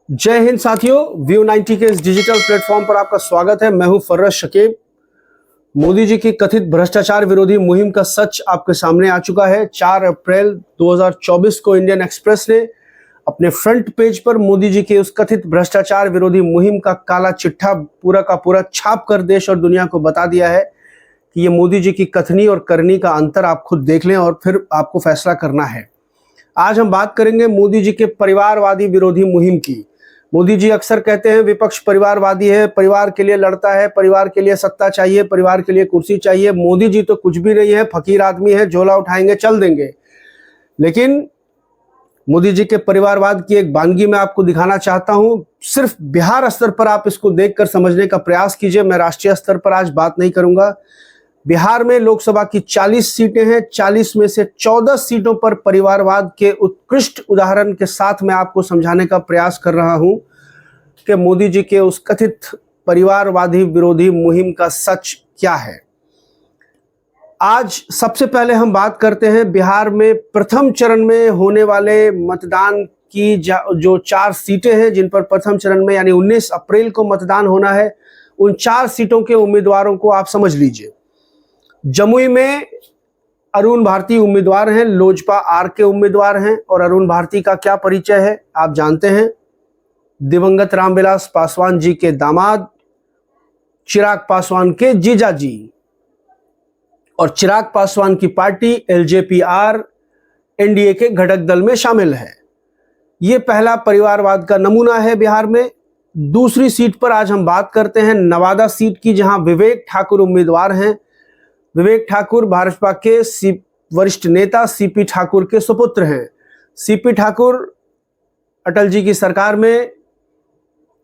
जय हिंद साथियों, व्यू 90 के इस डिजिटल प्लेटफॉर्म पर आपका स्वागत है। मैं हूं फर्रज शकीब। मोदी जी की कथित भ्रष्टाचार विरोधी मुहिम का सच आपके सामने आ चुका है। 4 अप्रैल 2024 को इंडियन एक्सप्रेस ने अपने फ्रंट पेज पर मोदी जी के उस कथित भ्रष्टाचार विरोधी मुहिम का काला चिट्ठा पूरा का पूरा छाप कर देश और दुनिया को बता दिया है कि ये मोदी जी की कथनी और करनी का अंतर आप खुद देख लें और फिर आपको फैसला करना है। आज हम बात करेंगे मोदी जी के परिवारवादी विरोधी मुहिम की। मोदी जी अक्सर कहते हैं विपक्ष परिवारवादी है, परिवार के लिए लड़ता है, परिवार के लिए सत्ता चाहिए, परिवार के लिए कुर्सी चाहिए। मोदी जी तो कुछ भी नहीं है, फकीर आदमी है, झोला उठाएंगे चल देंगे। लेकिन मोदी जी के परिवारवाद की एक वानगी मैं आपको दिखाना चाहता हूं। सिर्फ बिहार स्तर पर आप इसको देखकर समझने का प्रयास कीजिए। मैं राष्ट्रीय स्तर पर आज बात नहीं करूंगा। बिहार में लोकसभा की 40 सीटें हैं। 40 में से 14 सीटों पर परिवारवाद के उत्कृष्ट उदाहरण के साथ मैं आपको समझाने का प्रयास कर रहा हूं कि मोदी जी के उस कथित परिवारवादी विरोधी मुहिम का सच क्या है। आज सबसे पहले हम बात करते हैं बिहार में प्रथम चरण में होने वाले मतदान की जो 4 सीटें हैं जिन पर प्रथम चरण में यानी 19 अप्रैल को मतदान होना है। उन 4 सीटों के उम्मीदवारों को आप समझ लीजिए। जमुई में अरुण भारती उम्मीदवार हैं, लोजपा आर के उम्मीदवार हैं। और अरुण भारती का क्या परिचय है आप जानते हैं। दिवंगत रामविलास पासवान जी के दामाद, चिराग पासवान के जीजाजी, और चिराग पासवान की पार्टी एलजेपीआर एनडीए के घटक दल में शामिल है। यह पहला परिवारवाद का नमूना है बिहार में। दूसरी सीट पर आज हम बात करते हैं नवादा सीट की, जहां विवेक ठाकुर उम्मीदवार हैं। विवेक ठाकुर भाजपा के वरिष्ठ नेता सीपी ठाकुर के सुपुत्र हैं। सीपी ठाकुर अटल जी की सरकार में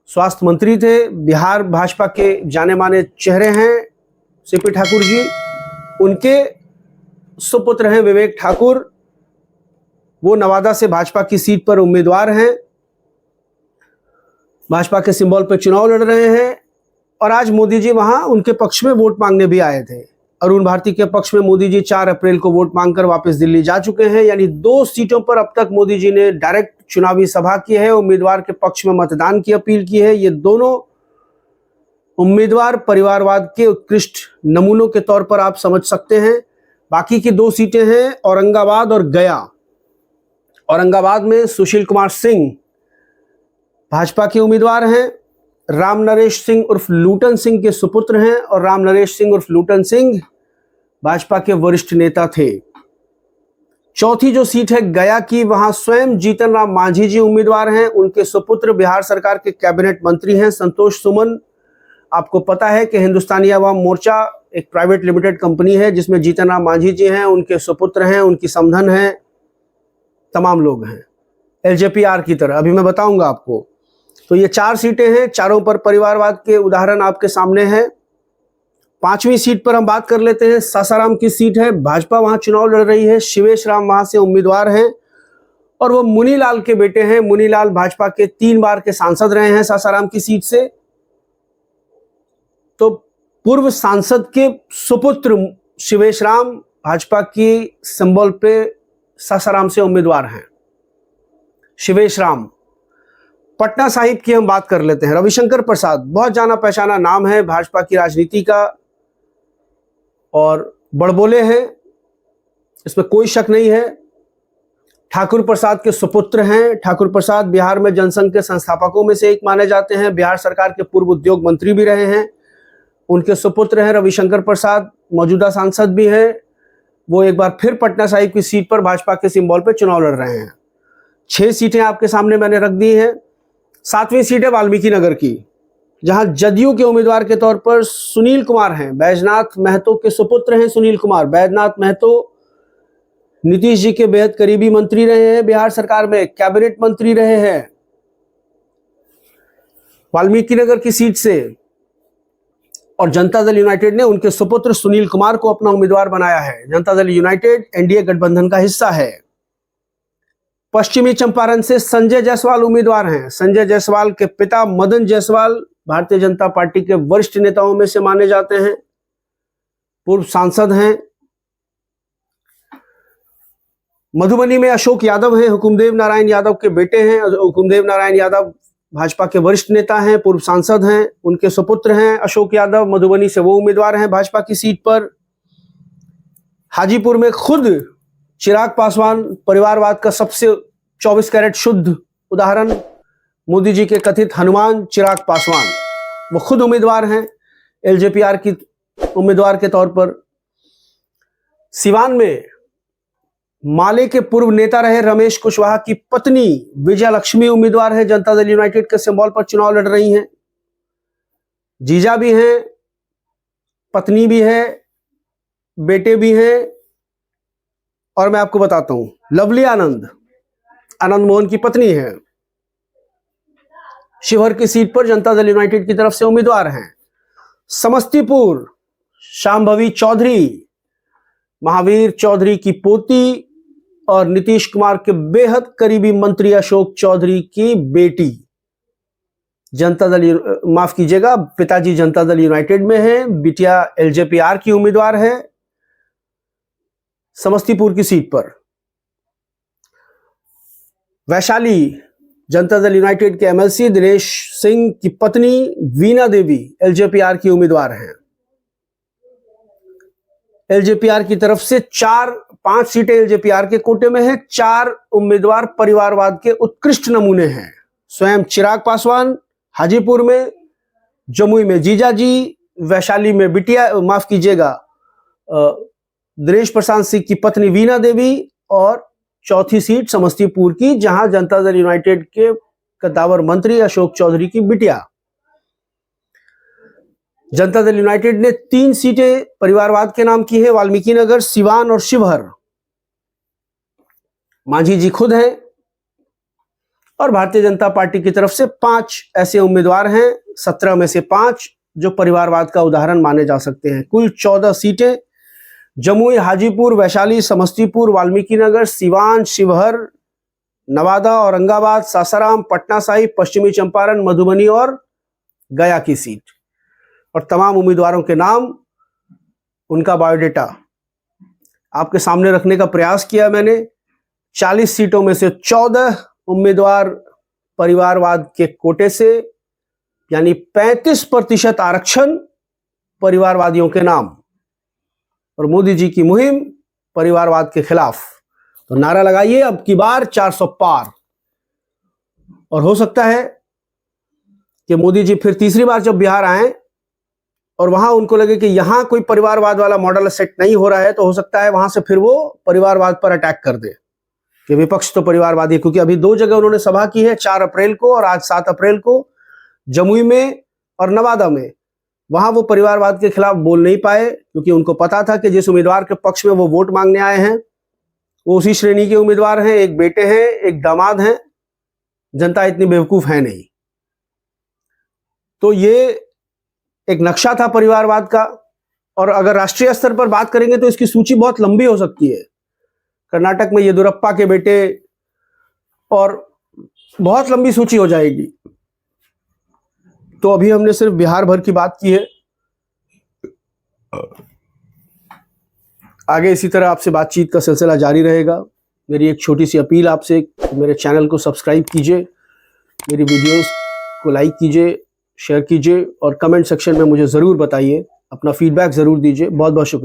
स्वास्थ्य मंत्री थे। बिहार भाजपा के जाने माने चेहरे हैं सीपी ठाकुर जी। उनके सुपुत्र हैं विवेक ठाकुर। वो नवादा से भाजपा की सीट पर उम्मीदवार हैं। भाजपा के सिंबल पर चुनाव लड़ रहे हैं और आज मोदी जी वहां उनके पक्ष में वोट मांगने भी आए थे। अरुण भारती के पक्ष में मोदी जी 4 अप्रैल को वोट मांगकर वापस दिल्ली जा चुके हैं। यानी 2 सीटों पर अब तक मोदी जी ने डायरेक्ट चुनावी सभा की है, उम्मीदवार के पक्ष में मतदान की अपील की है। ये दोनों उम्मीदवार परिवारवाद के उत्कृष्ट नमूनों के तौर पर आप समझ सकते हैं। बाकी की 2 सीटें हैं औरंगाबाद और गया। औरंगाबाद में सुशील कुमार सिंह भाजपा के उम्मीदवार हैं। राम नरेश सिंह उर्फ लूटन सिंह के सुपुत्र हैं और राम नरेश सिंह उर्फ लूटन सिंह भाजपा के वरिष्ठ नेता थे। चौथी जो सीट है गया की, वहां स्वयं जीतन राम मांझी जी उम्मीदवार हैं। उनके सुपुत्र बिहार सरकार के कैबिनेट मंत्री हैं संतोष सुमन। आपको पता है कि हिंदुस्तानी अवाम मोर्चा एक प्राइवेट लिमिटेड कंपनी है जिसमें जीतन राम मांझी जी हैं, उनके सुपुत्र हैं, उनकी समधन हैं, तमाम लोग हैं एलजेपीआर की तरह। अभी मैं बताऊंगा आपको। तो ये 4 सीटें हैं, चारों पर परिवारवाद के उदाहरण आपके सामने हैं। 5वीं सीट पर हम बात कर लेते हैं। सासाराम की सीट है, भाजपा वहां चुनाव लड़ रही है। शिवेश राम वहां से उम्मीदवार हैं और वो मुनीलाल के बेटे हैं। मुनीलाल भाजपा के 3 बार के सांसद रहे हैं सासाराम की सीट से। तो पूर्व सांसद के सुपुत्र शिवेश राम भाजपा की सिंबल पे सासाराम से उम्मीदवार हैं। शिवेश राम। पटना साहिब की हम बात कर लेते हैं। रविशंकर प्रसाद बहुत जाना पहचाना नाम है भाजपा की राजनीति का और बड़बोले हैं, इसमें कोई शक नहीं है। ठाकुर प्रसाद के सुपुत्र हैं। ठाकुर प्रसाद बिहार में जनसंघ के संस्थापकों में से एक माने जाते हैं। बिहार सरकार के पूर्व उद्योग मंत्री भी रहे हैं। उनके सुपुत्र हैं रविशंकर प्रसाद, मौजूदा सांसद भी हैं। वो एक बार फिर पटना साहिब की सीट पर भाजपा के सिंबल पर चुनाव लड़ रहे हैं। 6 सीटें आपके सामने मैंने रख दी हैं। 7वीं सीट है वाल्मीकि नगर की, जहां जदयू के उम्मीदवार के तौर पर सुनील कुमार हैं। बैजनाथ महतो के सुपुत्र हैं सुनील कुमार। बैजनाथ महतो नीतीश जी के बेहद करीबी मंत्री रहे हैं, बिहार सरकार में कैबिनेट मंत्री रहे हैं। वाल्मीकि नगर की सीट से और जनता दल यूनाइटेड ने उनके सुपुत्र सुनील कुमार को अपना उम्मीदवार बनाया है। जनता दल यूनाइटेड एनडीए गठबंधन का हिस्सा है। पश्चिमी चंपारण से संजय जायसवाल उम्मीदवार हैं। संजय जायसवाल के पिता मदन जायसवाल भारतीय जनता पार्टी के वरिष्ठ नेताओं में से माने जाते हैं, पूर्व सांसद हैं। मधुबनी में अशोक यादव हैं, हुकुमदेव नारायण यादव के बेटे हैं। हुकुमदेव नारायण यादव भाजपा के वरिष्ठ नेता हैं, पूर्व सांसद हैं, उनके सुपुत्र हैं अशोक यादव, मधुबनी से वो उम्मीदवार हैं भाजपा की सीट पर। हाजीपुर में खुद चिराग पासवान, परिवारवाद का सबसे 24 कैरेट शुद्ध उदाहरण, मोदी जी के कथित हनुमान चिराग पासवान, वो खुद उम्मीदवार हैं एलजेपीआर की उम्मीदवार के तौर पर। सिवान में माले के पूर्व नेता रहे रमेश कुशवाहा की पत्नी विजया लक्ष्मी उम्मीदवार है, जनता दल यूनाइटेड के सिंबल पर चुनाव लड़ रही हैं। जीजा भी हैं, पत्नी भी है, बेटे भी हैं। और मैं आपको बताता हूं, लवली आनंद मोहन की पत्नी है, शिवहर की सीट पर जनता दल यूनाइटेड की तरफ से उम्मीदवार हैं। समस्तीपुर शांभवी चौधरी, महावीर चौधरी की पोती और नीतीश कुमार के बेहद करीबी मंत्री अशोक चौधरी की बेटी, जनता दल, माफ कीजिएगा, पिताजी जनता दल यूनाइटेड में है, बिटिया एलजेपीआर की उम्मीदवार है समस्तीपुर की सीट पर। वैशाली जनता दल यूनाइटेड के एमएलसी दिनेश सिंह की पत्नी वीना देवी एलजेपीआर की उम्मीदवार हैं। एलजेपीआर की तरफ से 5 सीटें एलजेपीआर के कोटे में है। 4 उम्मीदवार परिवारवाद के उत्कृष्ट नमूने हैं। स्वयं चिराग पासवान, हाजीपुर में, जमुई में जीजाजी, वैशाली में बिटिया, माफ कीजिएगा, दिनेश प्रशांत सिंह की पत्नी वीना देवी, और चौथी सीट समस्तीपुर की, जहां जनता दल यूनाइटेड के कद्दावर मंत्री अशोक चौधरी की बिटिया। जनता दल यूनाइटेड ने 3 सीटें परिवारवाद के नाम की है, वाल्मीकि नगर, सिवान और शिवहर। मांझी जी खुद हैं, और भारतीय जनता पार्टी की तरफ से 5 ऐसे उम्मीदवार हैं, 17 में से 5 जो परिवारवाद का उदाहरण माने जा सकते हैं। कुल 14 सीटें जमुई, हाजीपुर, वैशाली, समस्तीपुर, वाल्मीकि नगर, सिवान, शिवहर, नवादा, औरंगाबाद, सासाराम, पटना साहिब, पश्चिमी चंपारण, मधुबनी और गया की सीट। और तमाम उम्मीदवारों के नाम, उनका बायोडेटा आपके सामने रखने का प्रयास किया मैंने। 40 सीटों में से 14 उम्मीदवार परिवारवाद के कोटे से, यानी 35% आरक्षण परिवारवादियों के नाम, और मोदी जी की मुहिम परिवारवाद के खिलाफ। तो नारा लगाइए अब की बार 400 पार। और हो सकता है कि मोदी जी फिर तीसरी बार जब बिहार आए और वहां उनको लगे कि यहां कोई परिवारवाद वाला मॉडल सेट नहीं हो रहा है, तो हो सकता है वहां से फिर वो परिवारवाद पर अटैक कर दे कि विपक्ष तो परिवारवादी। क्योंकि अभी 2 जगह उन्होंने सभा की है, 4 अप्रैल को और आज 7 अप्रैल को, जमुई में और नवादा में। वहां वो परिवारवाद के खिलाफ बोल नहीं पाए, क्योंकि उनको पता था कि जिस उम्मीदवार के पक्ष में वो वोट मांगने आए हैं वो उसी श्रेणी के उम्मीदवार हैं, एक बेटे हैं, एक दामाद हैं। जनता इतनी बेवकूफ है नहीं। तो ये एक नक्शा था परिवारवाद का। और अगर राष्ट्रीय स्तर पर बात करेंगे तो इसकी सूची बहुत लंबी हो सकती है। कर्नाटक में येदियुरप्पा के बेटे, और बहुत लंबी सूची हो जाएगी। तो अभी हमने सिर्फ बिहार भर की बात की है। आगे इसी तरह आपसे बातचीत का सिलसिला जारी रहेगा। मेरी एक छोटी सी अपील आपसे, मेरे चैनल को सब्सक्राइब कीजिए, मेरी वीडियोस को लाइक कीजिए, शेयर कीजिए, और कमेंट सेक्शन में मुझे ज़रूर बताइए, अपना फीडबैक ज़रूर दीजिए। बहुत बहुत शुक्रिया।